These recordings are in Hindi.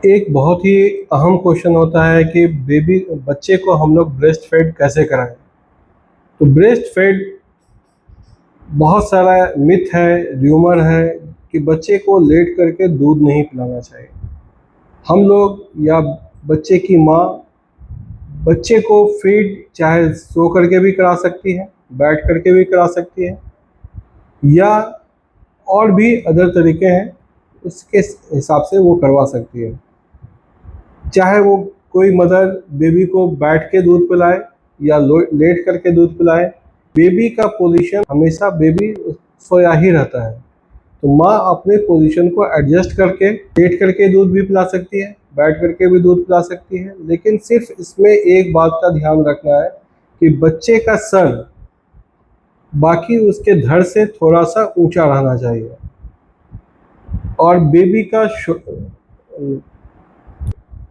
एक बहुत ही अहम क्वेश्चन होता है कि बच्चे को हम लोग ब्रेस्ट फीड कैसे कराएं। तो ब्रेस्ट फीड बहुत सारा मिथ है, र्यूमर है कि बच्चे को लेट करके दूध नहीं पिलाना चाहिए। हम लोग या बच्चे की माँ बच्चे को फीड चाहे सो करके भी करा सकती है, बैठ करके भी करा सकती है, या और भी अदर तरीके हैं, उसके हिसाब से वो करवा सकती है। चाहे वो कोई मदर बेबी को बैठ के दूध पिलाए या लेट करके दूध पिलाए, बेबी का पोजीशन हमेशा बेबी सोया ही रहता है। तो माँ अपने पोजीशन को एडजस्ट करके लेट करके दूध भी पिला सकती है, बैठ करके भी दूध पिला सकती है। लेकिन सिर्फ इसमें एक बात का ध्यान रखना है कि बच्चे का सर बाकी उसके धड़ से थोड़ा सा ऊंचा रहना चाहिए और बेबी का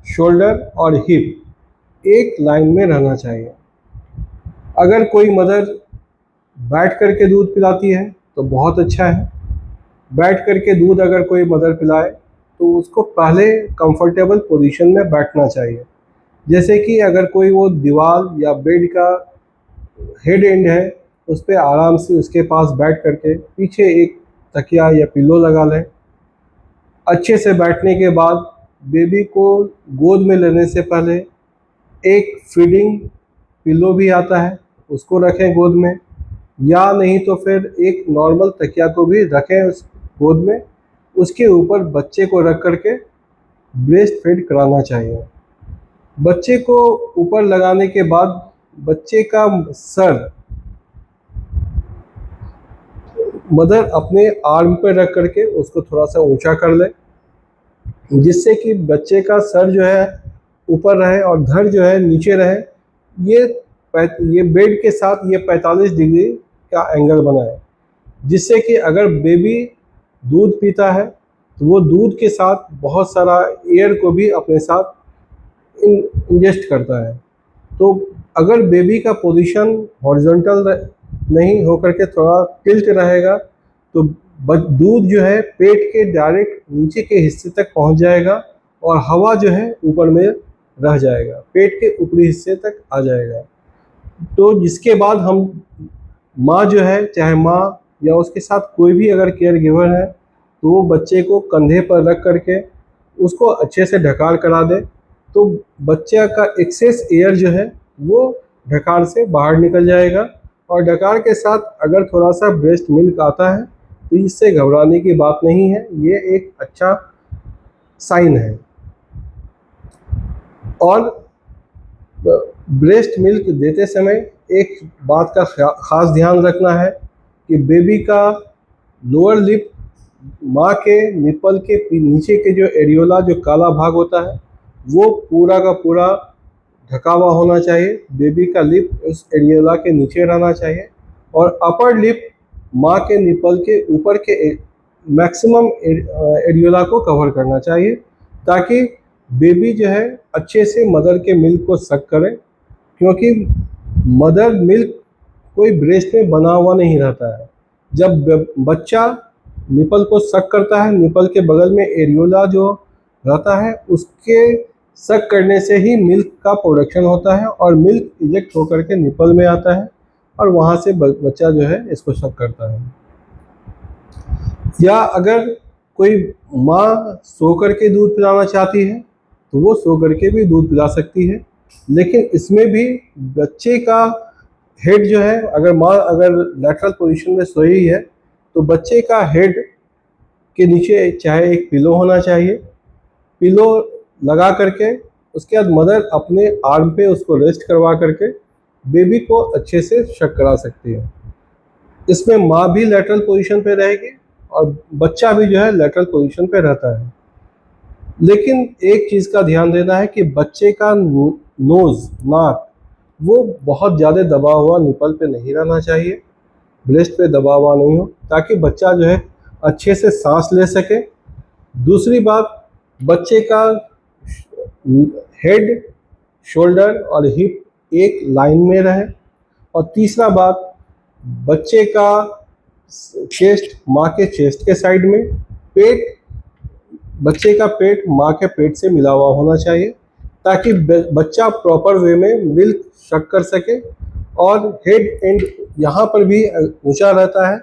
शोल्डर और हिप एक लाइन में रहना चाहिए। अगर कोई मदर बैठ करके दूध पिलाती है तो बहुत अच्छा है। बैठ करके दूध अगर कोई मदर पिलाए तो उसको पहले कंफर्टेबल पोजीशन में बैठना चाहिए। जैसे कि अगर कोई वो दीवार या बेड का हेड एंड है, उस पर आराम से उसके पास बैठ करके पीछे एक तकिया या पिल्लो लगा लें। अच्छे से बैठने के बाद बेबी को गोद में लेने से पहले एक फीडिंग पिल्लो भी आता है, उसको रखें गोद में, या नहीं तो फिर एक नॉर्मल तकिया को भी रखें उस गोद में। उसके ऊपर बच्चे को रख करके ब्रेस्ट फीड कराना चाहिए। बच्चे को ऊपर लगाने के बाद बच्चे का सर मदर अपने आर्म पर रख करके उसको थोड़ा सा ऊंचा कर ले, जिससे कि बच्चे का सर जो है ऊपर रहे और धड़ जो है नीचे रहे। ये ये बेड के साथ ये 45 डिग्री का एंगल बनाए, जिससे कि अगर बेबी दूध पीता है तो वो दूध के साथ बहुत सारा एयर को भी अपने साथ इंजेस्ट करता है। तो अगर बेबी का पोजीशन हॉरिजॉन्टल नहीं होकर के थोड़ा टिल्ट रहेगा तो दूध जो है पेट के डायरेक्ट नीचे के हिस्से तक पहुंच जाएगा और हवा जो है ऊपर में रह जाएगा, पेट के ऊपरी हिस्से तक आ जाएगा। तो जिसके बाद हम माँ जो है, चाहे माँ या उसके साथ कोई भी अगर केयर गिवर है, तो वो बच्चे को कंधे पर रख करके उसको अच्छे से ढकाल करा दे। तो बच्चा का एक्सेस एयर जो है वो ढकार से बाहर निकल जाएगा। और ढकार के साथ अगर थोड़ा सा ब्रेस्ट मिल्क आता है तो इससे घबराने की बात नहीं है, ये एक अच्छा साइन है। और ब्रेस्ट मिल्क देते समय एक बात का ख़ास ध्यान रखना है कि बेबी का लोअर लिप माँ के निपल के नीचे के जो एरियोला, जो काला भाग होता है, वो पूरा का पूरा ढका हुआ होना चाहिए। बेबी का लिप उस एरियोला के नीचे रहना चाहिए और अपर लिप माँ के निपल के ऊपर के मैक्सिमम एरियोला को कवर करना चाहिए, ताकि बेबी जो है अच्छे से मदर के मिल्क को सक करे। क्योंकि मदर मिल्क कोई ब्रेस्ट में बना हुआ नहीं रहता है। जब बच्चा निपल को सक करता है, निपल के बगल में एरियोला जो रहता है उसके सक करने से ही मिल्क का प्रोडक्शन होता है और मिल्क इजेक्ट होकर के निपल में आता है और वहाँ से बच्चा जो है इसको सक करता है। या अगर कोई माँ सो करके दूध पिलाना चाहती है तो वो सो करके भी दूध पिला सकती है। लेकिन इसमें भी बच्चे का हेड जो है, अगर माँ अगर लेटरल पोजीशन में सोई है तो बच्चे का हेड के नीचे चाहे एक पिलो होना चाहिए। पिलो लगा करके उसके बाद मदर अपने आर्म पे उसको रेस्ट करवा करके बेबी को अच्छे से शक करा सकती है। इसमें माँ भी लेटरल पोजीशन पे रहेगी और बच्चा भी जो है लेटरल पोजीशन पे रहता है। लेकिन एक चीज़ का ध्यान देना है कि बच्चे का नोज़, नाक, वो बहुत ज़्यादा दबा हुआ निपल पे नहीं रहना चाहिए, ब्रेस्ट पे दबा हुआ नहीं हो, ताकि बच्चा जो है अच्छे से सांस ले सके। दूसरी बात, बच्चे का हेड, शोल्डर और हिप एक लाइन में रहे। और तीसरा बात, बच्चे का चेस्ट माँ के चेस्ट के साइड में, पेट बच्चे का पेट माँ के पेट से मिला हुआ होना चाहिए, ताकि बच्चा प्रॉपर वे में मिल्क शक कर सके। और हेड एंड यहाँ पर भी ऊंचा रहता है,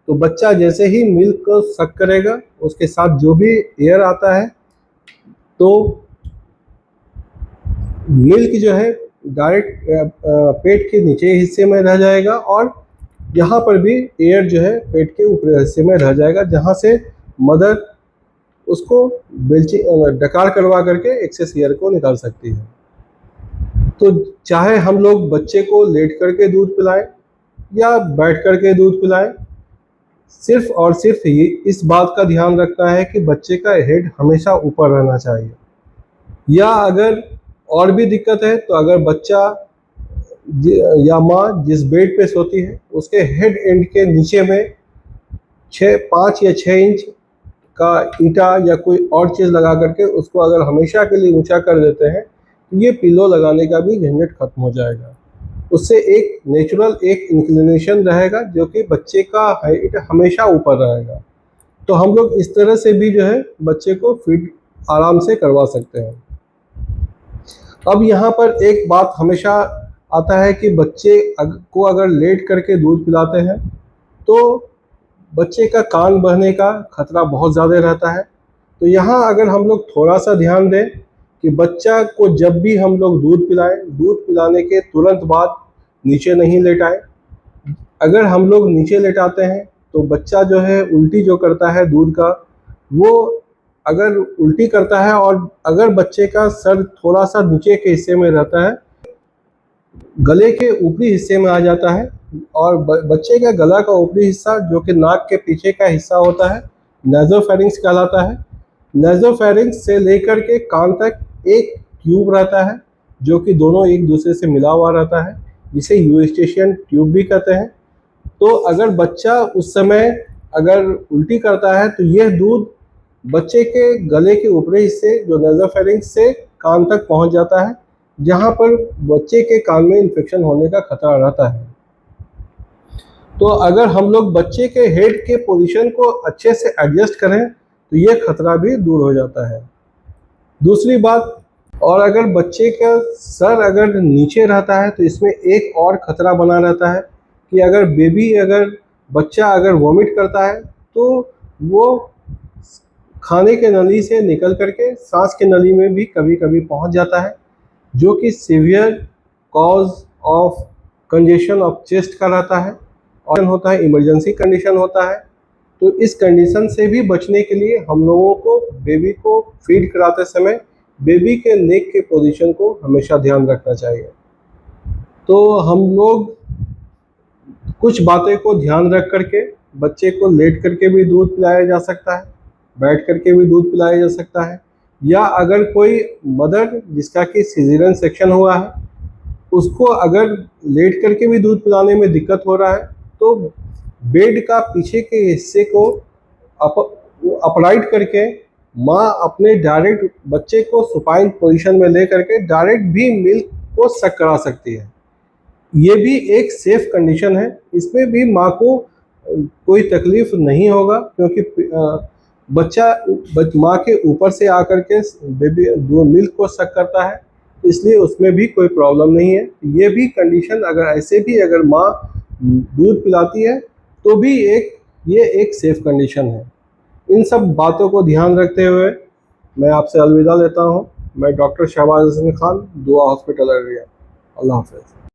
तो बच्चा जैसे ही मिल्क को सक करेगा, उसके साथ जो भी एयर आता है, तो मिल्क जो है डायरेक्ट पेट के नीचे हिस्से में रह जाएगा, और यहाँ पर भी एयर जो है पेट के ऊपरी हिस्से में रह जाएगा, जहाँ से मदर उसको डकार करवा करके एक्सेस एयर को निकाल सकती है। तो चाहे हम लोग बच्चे को लेट करके दूध पिलाएं या बैठ करके दूध पिलाएं, सिर्फ और सिर्फ ये इस बात का ध्यान रखना है कि बच्चे का हेड हमेशा ऊपर रहना चाहिए। या अगर और भी दिक्कत है, तो अगर बच्चा या माँ जिस बेड पे सोती है उसके हेड एंड के नीचे में 5 या 6 इंच का ईंटा या कोई और चीज़ लगा करके उसको अगर हमेशा के लिए ऊंचा कर देते हैं, तो ये पिलो लगाने का भी झंझट खत्म हो जाएगा। उससे एक नेचुरल एक इंक्लिनेशन रहेगा, जो कि बच्चे का हाइट हमेशा ऊपर रहेगा। तो हम लोग इस तरह से भी जो है बच्चे को फीड आराम से करवा सकते हैं। अब यहाँ पर एक बात हमेशा आता है कि बच्चे को अगर लेट करके दूध पिलाते हैं, तो बच्चे का कान बहने का खतरा बहुत ज़्यादा रहता है। तो यहाँ अगर हम लोग थोड़ा सा ध्यान दें कि बच्चा को जब भी हम लोग दूध पिलाएं, दूध पिलाने के तुरंत बाद नीचे नहीं लेटाएं। अगर हम लोग नीचे लेटाते हैं तो बच्चा जो है उल्टी जो करता है दूध का, वो अगर उल्टी करता है और अगर बच्चे का सर थोड़ा सा नीचे के हिस्से में रहता है, गले के ऊपरी हिस्से में आ जाता है, और बच्चे का गला का ऊपरी हिस्सा जो कि नाक के पीछे का हिस्सा होता है, नेज़ोफेरिंक्स कहलाता है। नेज़ोफेरिंक्स से लेकर के कान तक एक ट्यूब रहता है, जो कि दोनों एक दूसरे से मिला हुआ रहता है, जिसे यूस्टेशियन ट्यूब भी कहते हैं। तो अगर बच्चा उस समय अगर उल्टी करता है, तो यह दूध बच्चे के गले के ऊपरी हिस्से जो नेज़ोफेरिंक्स से कान तक पहुंच जाता है, जहां पर बच्चे के कान में इन्फेक्शन होने का खतरा रहता है। तो अगर हम लोग बच्चे के हेड के पोजीशन को अच्छे से एडजस्ट करें, तो ये खतरा भी दूर हो जाता है। दूसरी बात, और अगर बच्चे का सर अगर नीचे रहता है, तो इसमें एक और खतरा बना रहता है कि अगर बच्चा अगर वॉमिट करता है, तो वो खाने के नली से निकल करके सांस के नली में भी कभी कभी पहुंच जाता है, जो कि severe cause of congestion of chest का रहता है, और होता है इमरजेंसी कंडीशन होता है। तो इस कंडीशन से भी बचने के लिए हम लोगों को बेबी को फीड कराते समय बेबी के नेक के पोजीशन को हमेशा ध्यान रखना चाहिए। तो हम लोग कुछ बातें को ध्यान रख करके बच्चे को लेट करके भी दूध पिलाया जा सकता है, बैठ करके भी दूध पिलाया जा सकता है, या अगर कोई मदर जिसका कि सिजेरियन सेक्शन हुआ है, उसको अगर लेट करके भी दूध पिलाने में दिक्कत हो रहा है, तो बेड का पीछे के हिस्से को अपराइट करके माँ अपने डायरेक्ट बच्चे को सुपाइन पोजीशन में ले करके डायरेक्ट भी मिल्क को सक करा सकती है। ये भी एक सेफ कंडीशन है, इसमें भी माँ को कोई तकलीफ नहीं होगा, क्योंकि बच्चा माँ के ऊपर से आकर के बेबी जो मिल्क को सक करता है, इसलिए उसमें भी कोई प्रॉब्लम नहीं है। ये भी कंडीशन अगर माँ दूध पिलाती है, तो भी ये एक सेफ कंडीशन है। इन सब बातों को ध्यान रखते हुए मैं आपसे अलविदा लेता हूँ। मैं डॉक्टर शहबाज हसन खान, दुआ हॉस्पिटल एरिया। अल्लाह हाफ़िज़।